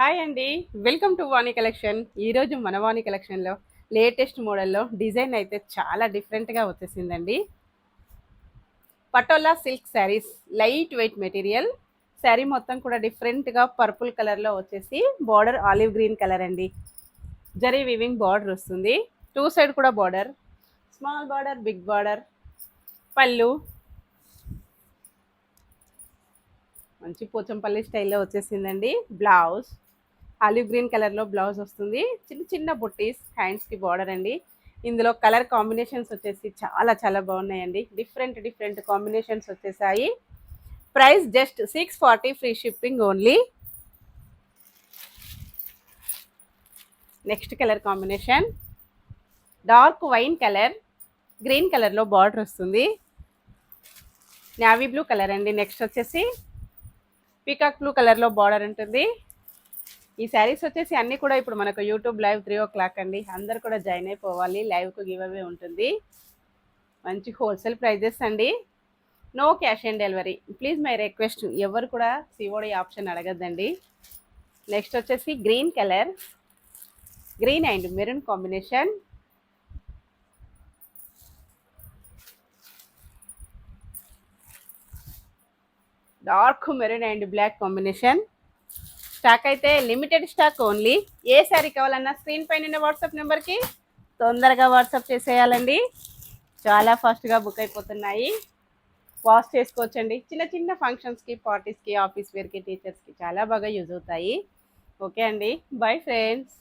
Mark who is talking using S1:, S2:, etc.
S1: Hi అండి. Welcome to Vani collection. ఈరోజు మన వాణి కలెక్షన్లో లేటెస్ట్ మోడల్లో డిజైన్ అయితే చాలా డిఫరెంట్గా వచ్చేసిందండి. Patola silk saris, light weight material. Sari మొత్తం కూడా డిఫరెంట్గా పర్పుల్ కలర్లో వచ్చేసి బార్డర్ ఆలివ్ గ్రీన్ కలర్ అండి. జరీ వీవింగ్ బార్డర్ వస్తుంది. టూ సైడ్ కూడా border, small border, big border. పళ్ళు మంచి పోచంపల్లి స్టైల్లో వచ్చేసిందండి. బ్లౌజ్ ఆలివ్ గ్రీన్ కలర్లో బ్లౌజ్ వస్తుంది. చిన్న చిన్న బుట్టీస్, హ్యాండ్స్కి బార్డర్ అండి. ఇందులో కలర్ కాంబినేషన్స్ వచ్చేసి చాలా చాలా బాగున్నాయండి. డిఫరెంట్ డిఫరెంట్ కాంబినేషన్స్ వచ్చేసాయి. Price just 640, free shipping only. Next colour combination dark wine colour, green కలర్లో బార్డర్ వస్తుంది. నావీ బ్లూ కలర్ అండి. నెక్స్ట్ వచ్చేసి పీకాక్ బ్లూ కలర్లో బార్డర్ ఉంటుంది. ఈ శారీస్ వచ్చేసి అన్నీ కూడా ఇప్పుడు మనకు యూట్యూబ్ లైవ్ 3 o'clock అండి. అందరు కూడా జాయిన్ అయిపోవాలి. లైవ్కు గివ్ అవే ఉంటుంది. మంచి హోల్సేల్ ప్రైజెస్ అండి. No cash on delivery. Please my request, ఎవరు కూడా సిఓడి ఆప్షన్ అడగద్దండి. నెక్స్ట్ వచ్చేసి green colour, green and maroon combination. Dark maroon and black combination. Stock అయితే లిమిటెడ్ స్టాక్ ఓన్లీ. ఏ శారీ కావాలన్నా స్క్రీన్ పైన ఉన్న వాట్సాప్ నెంబర్కి తొందరగా వాట్సాప్ చేసేయాలండి. చాలా ఫాస్ట్గా బుక్ అయిపోతున్నాయి. వాష్ చేసుకోవచ్చండి. చిన్న చిన్న ఫంక్షన్స్కి, పార్టీస్కి, ఆఫీస్ వేర్కి, టీచర్స్కి చాలా బాగా యూజ్ అవుతాయి. ఓకే అండి. Bye friends.